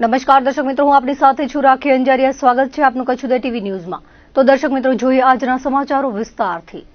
નમસ્કાર દર્શક મિત્રો, હું આપની સાથે છું રાખી અંજારિયા. સ્વાગત છે આપનું કચ્છ ઉદય ટીવી ન્યૂઝમાં. તો દર્શક મિત્રો, જોઈએ આજના સમાચારો વિસ્તારથી.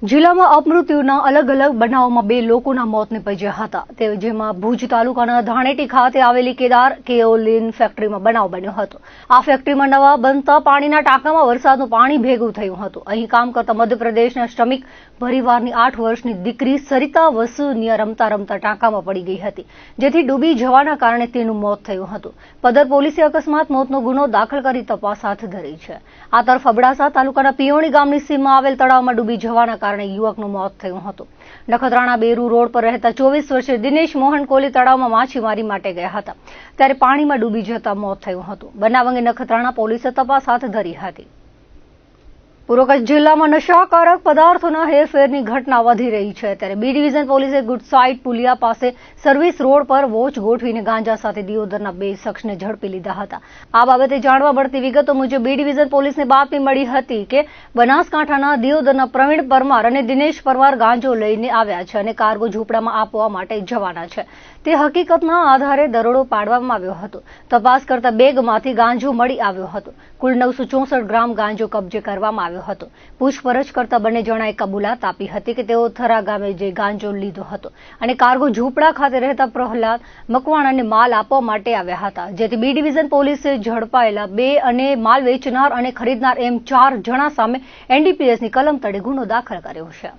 જિલ્લામાં અપમૃત્યુના અલગ અલગ બનાવોમાં 2 લોકોના મોત નિપજ્યા હતા. જેમાં ભુજ તાલુકાના ધાણેટી ખાતે આવેલી કેદાર કેઓલિન ફેક્ટરીમાં બનાવ બન્યો હતો. આ ફેક્ટરીમાં નવા બનતા પાણીના ટાંકામાં વરસાદનું પાણી ભેગું થયું હતું. અહીં કામ કરતા મધ્યપ્રદેશના શ્રમિક પરિવારની 8 વર્ષની દીકરી સરિતા વસુનિયા રમતા રમતા ટાંકામાં પડી ગઈ હતી, જેથી ડૂબી જવાના કારણે તેનું મોત થયું હતું. પદર પોલીસે અકસ્માત મોતનો ગુનો દાખલ કરી તપાસ હાથ ધરી છે. આ તરફ અબડાસા તાલુકાના પિયોણી ગામની સીમમાં આવેલ તળાવમાં ડૂબી જવાના કારણે યુવકનું મોત થયું હતું. નખત્રાણા બેરુ રોડ પર રહેતા 24 વર્ષીય દિનેશ મોહન કોલી તળાવમાં માછીમારી માટે ગયા હતા, ત્યારે પાણીમાં ડૂબી જતા મોત થયું હતું. બનાવ અંગે નખત્રાણા પોલીસે તપાસ હાથ ધરી હતી. પૂર્વ કચ્છ જિલ્લામાં નશાકારક પદાર્થોના હેરફેરની ઘટના વધી રહી છે, ત્યારે બી ડિવિઝન પોલીસે ગુડસાઇડ પુલિયા પાસે સર્વિસ રોડ પર વોચ ગોઠવીને ગાંજા સાથે દિયોદરના 2 શખ્સને ઝડપી લીધા હતા. આ બાબતે જાણવા મળતી વિગતો મુજબ બી ડિવિઝન પોલીસને બાતમી મળી હતી કે બનાસકાંઠાના દિયોદરના પ્રવીણ પરમાર અને દિનેશ પરમાર ગાંજો લઈને આવ્યા છે અને કાર્ગો ઝૂંપડામાં આપવા માટે જવાના છે. તે હકીકતના આધારે દરોડો પાડવામાં આવ્યો હતો. તપાસ કરતા બેગમાંથી ગાંજો મળી આવ્યો હતો. કુલ 964 ગ્રામ ગાંજો કબજે કરવામાં આવ્યો હતો. પૂછપરછ કરતા બંને જણાએ કબૂલાત આપી હતી કે તેઓ થરા ગામે જે ગાંજો લીધો હતો અને કાર્ગો ઝૂંપડા ખાતે રહેતા પ્રહલાદ મકવાણાને માલ આપવા માટે આવ્યા હતા, જેથી બી ડિવિઝન પોલીસે ઝડપાયેલા 2 અને માલ વેચનાર અને ખરીદનાર એમ 4 જણા સામે એનડીપીએસની કલમ તળે ગુનો દાખલ કર્યો છે.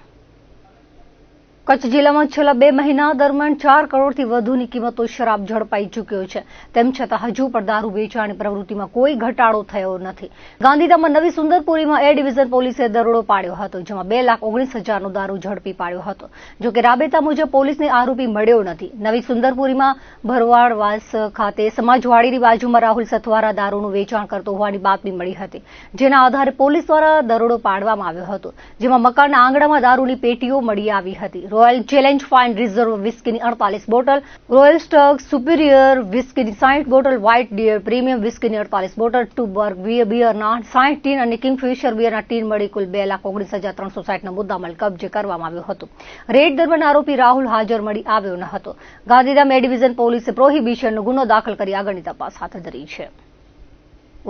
કચ્છ જિલ્લામાં છેલ્લા 2 મહિના દરમિયાન 4 કરોડથી વધુની કિંમતો શરાબ ઝડપાઈ ચૂક્યો છે. તેમ છતાં હજુ પણ દારૂ વેચાણની પ્રવૃત્તિમાં કોઈ ઘટાડો થયો નથી. ગાંધીધામમાં નવી સુંદરપુરીમાં એ ડિવિઝન પોલીસે દરોડો પાડ્યો હતો, જેમાં 2,19,000નો દારૂ ઝડપી પાડ્યો હતો. જોકે રાબેતા મુજબ પોલીસને આરોપી મળ્યો નથી. નવી સુંદરપુરીમાં ભરવાડવાસ ખાતે સમાજવાડીની બાજુમાં રાહુલ સથવારા દારૂનું વેચાણ કરતો હોવાની બાતમી મળી હતી, જેના આધારે પોલીસ દ્વારા દરોડો પાડવામાં આવ્યો હતો, જેમાં મકાનના આંગણામાં દારૂની પેટીઓ મળી આવી હતી. રોયલ ચેલેન્જ ફાઇન રિઝર્વ વિસ્કીની 48 બોટલ, રોયલ સ્ટગ સુપિરિયર વિસ્કીની 60 બોટલ, વ્હાઇટ ડિયર પ્રીમિયમ વિસ્કીની 48 બોટલ, ટુબર્ગ બિયરના 60 ટીન અને કિંગફિશર બિયરના ટીન મળી કુલ 2,19,360નો મુદ્દામાલ કબજે કરવામાં આવ્યો હતો. રેડ દરમિયાન આરોપી રાહુલ હાજર મળી આવ્યો ન હતો. ગાંધીધામ એ ડિવિઝન પોલીસે પ્રોહિબિશનનો ગુનો દાખલ કરી આગળની તપાસ હાથ ધરી છે.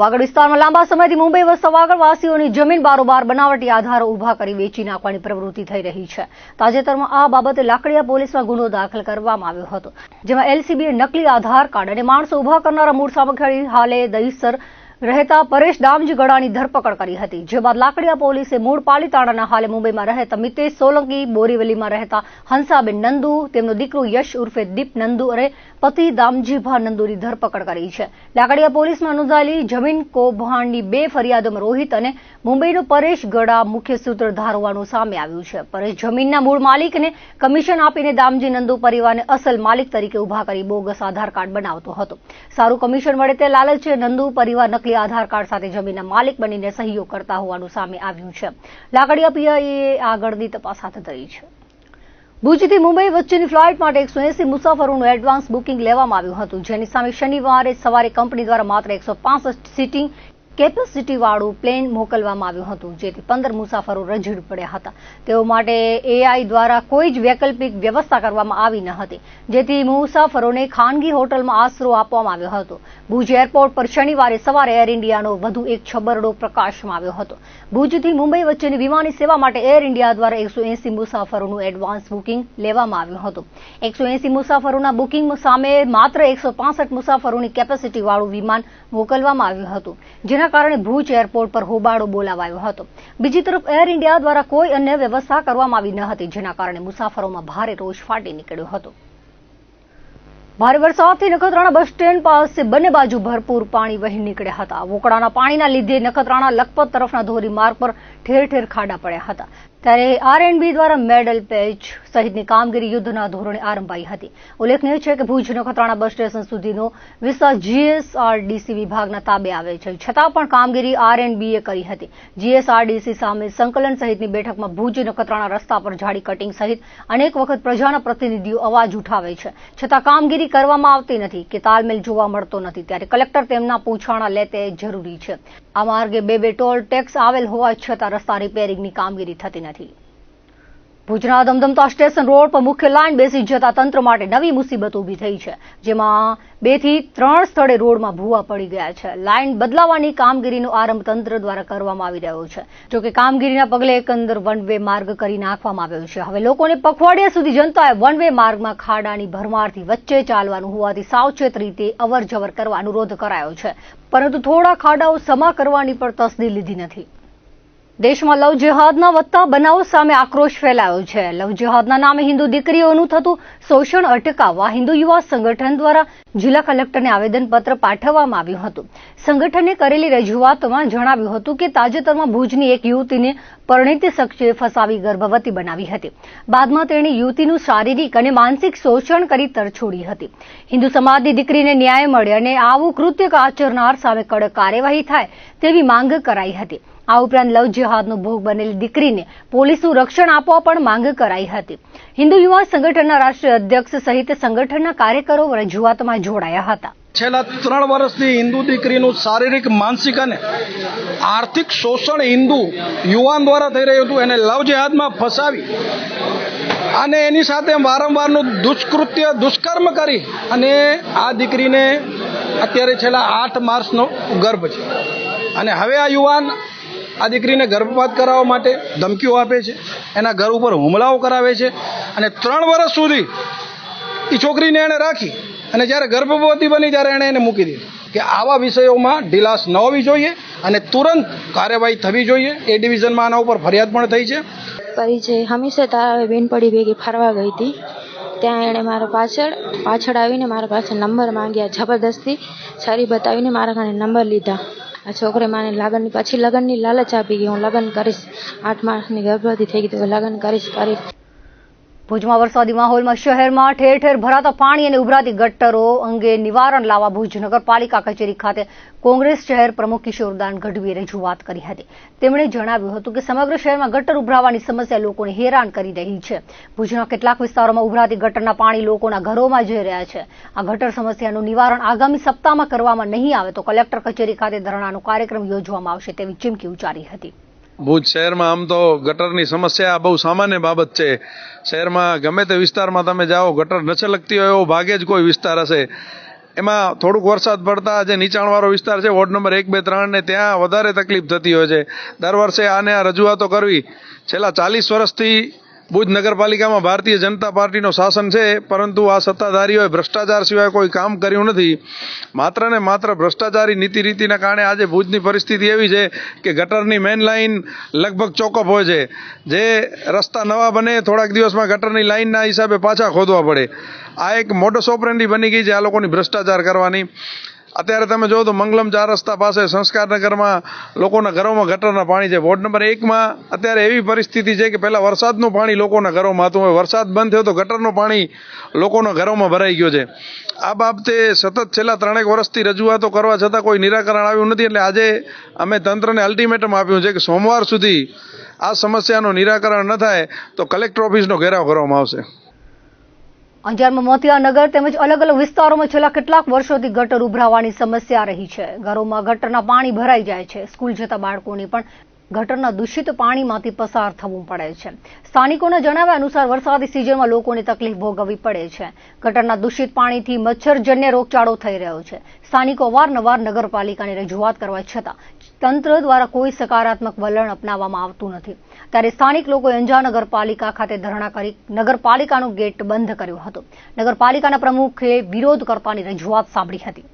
વાગડ વિસ્તારમાં લાંબા સમયથી મુંબઈ વસતા વાગડવાસીઓની જમીન બારોબાર બનાવટી આધારો ઉભા કરી વેચી નાખવાની પ્રવૃત્તિ થઈ રહી છે. તાજેતરમાં આ બાબતે લાકડીયા પોલીસમાં ગુનો દાખલ કરવામાં આવ્યો હતો, જેમાં એલસીબીએ નકલી આધાર કાર્ડ અને માણસો ઉભા કરનારા મૂળ સામગ્રી હાલે દહીસર રહેતા પરેશ દામજી ગડાની ધરપકડ કરી હતી. જે બાદ લાકડીયા પોલીસે મૂળ પાલીતાણાના હાલે મુંબઈમાં રહેતા મિતેશ સોલંકી, બોરીવલીમાં રહેતા હંસાબેન નંદુ, તેમનો દીકરો યશ ઉર્ફે દીપ નંદુ અને પતિ દામજીભા નંદુની ધરપકડ કરી છે. લાકડીયા પોલીસમાં નોંધાયેલી જમીન કૌભાંડની 2 ફરિયાદોમાં રોહિત અને મુંબઈનો પરેશ ગડા મુખ્ય સૂત્રધાર હોવાનું સામે આવ્યું છે. પરેશ જમીનના મૂળ માલિકને કમિશન આપીને દામજી નંદુ પરિવારને અસલ માલિક તરીકે ઉભા કરી બોગસ આધાર કાર્ડ બનાવતો હતો. સારું કમિશન મળે તે લાલચે નંદુ પરિવાર નકલી આધાર કાર્ડ સાથે જમીનના માલિક બનીને સહયોગ કરતા હોવાનું સામે આવ્યું છે. લાકડીયા પીઆઈએ આગળની તપાસ હાથ ધરી છે. ભુજથી મુંબઈ વચ્ચેની ફ્લાઇટ માટે 180 મુસાફરોનું એડવાન્સ બુકિંગ લેવામાં આવ્યું હતું, જેની સામે શનિવારે સવારે કંપની દ્વારા માત્ર 165 સીટિંગ કેપેસિટીવાળું પ્લેન મોકલવામાં આવ્યું હતું, જેથી 15 મુસાફરો રઝળી પડ્યા હતા. તેઓ માટે એઆઈ દ્વારા કોઈ જ વૈકલ્પિક વ્યવસ્થા કરવામાં આવી ન હતી, જેથી મુસાફરોને ખાનગી હોટલમાં આશરો આપવામાં આવ્યો હતો. ભુજ એરપોર્ટ પર શનિવારે સવારે એર ઇન્ડિયાનો વધુ એક છબરડો પ્રકાશમાં આવ્યો હતો. ભુજથી મુંબઈ વચ્ચેની વિમાની સેવા માટે એર ઇન્ડિયા દ્વારા 180 મુસાફરોનું એડવાન્સ બુકિંગ લેવામાં આવ્યું હતું. 180 મુસાફરોના બુકિંગ સામે માત્ર 165 મુસાફરોની કેપેસિટીવાળું વિમાન મોકલવામાં આવ્યું હતું, જેના કારણે ભુજ એરપોર્ટ પર હોબાળો બોલાવાયો હતો. બીજી તરફ એર ઇન્ડિયા દ્વારા કોઈ અન્ય વ્યવસ્થા કરવામાં આવી ન હતી, જેના કારણે મુસાફરોમાં ભારે રોષ ફાટી નીકળ્યો હતો. ભારે વરસાદથી નખત્રાણા બસ સ્ટેન્ડ પાસે બંને બાજુ ભરપૂર પાણી વહી નીકળ્યા હતા. વોકળાના પાણીના લીધે નખત્રાણા લખપત તરફના ધોરીમાર્ગ પર ઠેર ઠેર ખાડા પડ્યા હતા. ત્યારે આરએનબી દ્વારા મેડલ પેચ સહિતની કામગીરી યુદ્ધના ધોરણે આરંભાઈ હતી. ઉલ્લેખનીય છે કે ભુજ નખત્રાણા બસ સ્ટેશન સુધીનો વિસ્તાર જીએસઆરડીસી વિભાગના તાબે આવે છે, છતાં પણ કામગીરી આરએનબીએ કરી હતી. જીએસઆરડીસી સામે સંકલન સહિતની બેઠકમાં ભુજ નખત્રાણા રસ્તા પર ઝાડી કટિંગ સહિત અનેક વખત પ્રજાના પ્રતિનિધિઓ અવાજ ઉઠાવે છે, છતાં કામગીરી કરવામાં આવતી નથી કે તાલમેલ જોવા મળતો નથી. ત્યારે કલેક્ટર તેમના પૂછાણા લે તે જરૂરી છે. આ માર્ગે 2 ટોલ ટેક્સ આવેલ હોવા છતાં રસ્તા રિપેરિંગની કામગીરી થતી નથી. ભુજના ધમધમતા સ્ટેશન રોડ પર મુખ્ય લાઇન બેસી જતા તંત્ર માટે નવી મુસીબત ઊભી થઈ છે, જેમાં 2 થી 3 સ્થળે રોડમાં ભૂવા પડી ગયા છે. લાઇન બદલાવવાની કામગીરીનો આરંભ તંત્ર દ્વારા કરવામાં આવી રહ્યો છે. જોકે કામગીરીના પગલે એકંદર વન વે માર્ગ કરી નાખવામાં આવ્યો છે. હવે લોકોને પખવાડિયા સુધી જનતાએ વન વે માર્ગમાં ખાડાની ભરમારથી વચ્ચે ચાલવાનું હોવાથી સાવચેત રીતે અવરજવર કરવા અનુરોધ કરાયો છે, પરંતુ થોડા ખાડાઓ સમા કરવાની પણ તસદી લીધી નથી. દેશમાં લવ જેહાદના વધતા બનાવો સામે આક્રોશ ફેલાયો છે. લવ જેહાદના નામે હિન્દુ દીકરીઓનું થતું શોષણ અટકાવવા હિન્દુ યુવા સંગઠન દ્વારા જિલ્લા કલેક્ટરને આવેદનપત્ર પાઠવવામાં આવ્યું હતું. સંગઠને કરેલી રજૂઆતમાં જણાવ્યું હતું કે તાજેતરમાં ભુજની એક યુવતીને પરિણીત શખ્સે ફસાવી ગર્ભવતી બનાવી હતી. બાદમાં તેણે યુવતીનું શારીરિક અને માનસિક શોષણ કરી તરછોડી હતી. હિન્દુ સમાજની દીકરીને ન્યાય મળે અને આવું કૃત્ય આચરનાર સામે કડક કાર્યવાહી થાય તેવી માંગ કરાઈ હતી. આ ઉપરાંત લવ જેહાદનો ભોગ બનેલી દીકરીને પોલીસનું રક્ષણ આપવા પણ માંગ કરાઈ હતી. હિન્દુ યુવા સંગઠનના રાષ્ટ્રીય અધ્યક્ષ સહિત સંગઠનના કાર્યકરો રજૂઆતમાં જોડાયા હતા. છેલ્લા 3 વર્ષથી હિન્દુ દીકરીનું શારીરિક, માનસિક અને આર્થિક શોષણ હિન્દુ યુવાન દ્વારા થઈ રહ્યું હતું. એને લવ જેહાદમાં ફસાવી અને એની સાથે વારંવારનું દુષ્કર્મ કરી અને આ દીકરીને અત્યારે છેલ્લા 8 માર્ચનો ગર્ભ છે. અને હવે આ યુવાન આ દીકરીને ગર્ભપાત કરાવવા માટે ધમકીઓ આપે છે, એના ઘર ઉપર હુમલાઓ કરાવે છે અને 3 વર્ષ સુધી એ છોકરીને એણે રાખી અને જ્યારે ગર્ભવતી બની ત્યારે એણે એને મૂકી દીધી. કે આવા વિષયોમાં ઢીલાસ ન હોવી જોઈએ અને તુરંત કાર્યવાહી થવી જોઈએ. એ ડિવિઝનમાં આના ઉપર ફરિયાદ પણ થઈ છે. પરિચય હંમેશા તારા બેનપડી ભેગી ફરવા ગઈ હતી. ત્યાં એણે મારા પાછળ આવીને મારા પાસે નંબર માંગ્યા. જબરદસ્તી છરી બતાવીને મારા કારણે નંબર લીધા. આ છોકરે મને લગ્નની લાલચ આપી ગઈ. હું લગ્ન કરીશ, 8 માસની ગર્ભવતી થઈ ગઈ તો લગ્ન કરીશ. ભુજમાં વરસાદી માહોલમાં શહેરમાં ઠેર ઠેર ભરાતા પાણી અને ઉભરાતી ગટરો અંગે નિવારણ લાવવા ભુજ નગરપાલિકા કચેરી ખાતે કોંગ્રેસ શહેર પ્રમુખ કિશોરદાન ગઢવીએ રજૂઆત કરી હતી. તેમણે જણાવ્યું હતું કે સમગ્ર શહેરમાં ગટર ઉભરાવાની સમસ્યા લોકોને હેરાન કરી રહી છે. ભુજના કેટલાક વિસ્તારોમાં ઉભરાતી ગટરના પાણી લોકોના ઘરોમાં જઈ રહ્યા છે. આ ગટર સમસ્યાનું નિવારણ આગામી સપ્તાહમાં કરવામાં નહીં આવે તો કલેક્ટર કચેરી ખાતે ધરણાનો કાર્યક્રમ યોજવામાં આવશે તેવી ચીમકી ઉચ્ચારી હતી. ભુજ શહેરમાં આમ તો ગટરની સમસ્યા બહુ સામાન્ય બાબત છે. શહેરમાં ગમે તે વિસ્તારમાં તમે જાઓ, ગટર નથી લગતી હોય એવો ભાગે જ કોઈ વિસ્તાર હશે. એમાં થોડુંક વરસાદ પડતા જે નીચાણવાળો વિસ્તાર છે, વોર્ડ નંબર 1, 2, 3 ને ત્યાં વધારે તકલીફ થતી હોય છે. દર વર્ષે આને આ રજૂઆતો કરવી. છેલ્લા 40 વર્ષથી ભુજ નગરપાલિકામાં ભારતીય જનતા પાર્ટીનો શાસન છે, પરંતુ આ સત્તાધારીઓએ ભ્રષ્ટાચાર સિવાય કોઈ કામ કર્યું નથી. માત્ર ને માત્ર ભ્રષ્ટાચારી નીતિ રીતિના કારણે આજે ભુજની પરિસ્થિતિ એવી છે કે ગટરની મેઇન લાઇન લગભગ ચોકઅપ હોય છે. જે રસ્તા નવા બને થોડાક દિવસમાં ગટરની લાઇનના હિસાબે પાછા ખોદવા પડે. આ એક મોડસ ઓપરેન્ડી બની ગઈ છે આ લોકોની ભ્રષ્ટાચાર કરવાની. અત્યારે તમે જો તો મંગલમ 4 રસ્તા પાસે સંસ્કારનગરમાં લોકોના ઘરોમાં ગટરના પાણી છે. વોર્ડ નંબર 1માં અત્યારે એવી પરિસ્થિતિ છે કે પહેલાં વરસાદનું પાણી લોકોના ઘરોમાં હતું, હવે વરસાદ બંધ થયો તો ગટરનું પાણી લોકોના ઘરોમાં ભરાઈ ગયો છે. આ બાબતે સતત છેલ્લા 3 વર્ષથી રજૂઆતો કરવા છતાં કોઈ નિરાકરણ આવ્યું નથી. એટલે આજે અમે તંત્રને અલ્ટિમેટમ આપ્યું છે કે સોમવાર સુધી આ સમસ્યાનું નિરાકરણ ન થાય તો કલેક્ટર ઓફિસનો ઘેરાવ કરવામાં આવશે. અંજારમાં મોતિયાનગર તેમજ અલગ અલગ વિસ્તારોમાં છેલ્લા કેટલાક વર્ષોથી ગટર ઉભરાવાની સમસ્યા રહી છે. ઘરોમાં ગટરના પાણી ભરાઈ જાય છે. સ્કૂલ જતા બાળકોને પણ ગટરના દૂષિત પાણીમાંથી પસાર થવું પડે છે. સ્થાનિકોના જણાવ્યા અનુસાર વરસાદી સિઝનમાં લોકોને તકલીફ ભોગવવી પડે છે. ગટરના દૂષિત પાણીથી મચ્છરજન્ય રોગચાળો થઈ રહ્યો છે. સ્થાનિકો અવારનવાર નગરપાલિકાને રજૂઆત કરવા છતાં તંત્ર દ્વારા કોઈ સકારાત્મક વલણ અપનાવવામાં આવતું નથી. ત્યારે સ્થાનિક લોકોએ અંજાર નગરપાલિકા ખાતે ધરણા કરી નગરપાલિકાનો ગેટ બંધ કર્યો હતો. નગરપાલિકાના પ્રમુખે વિરોધ કરતાની રજૂઆત સાંભળી હતી.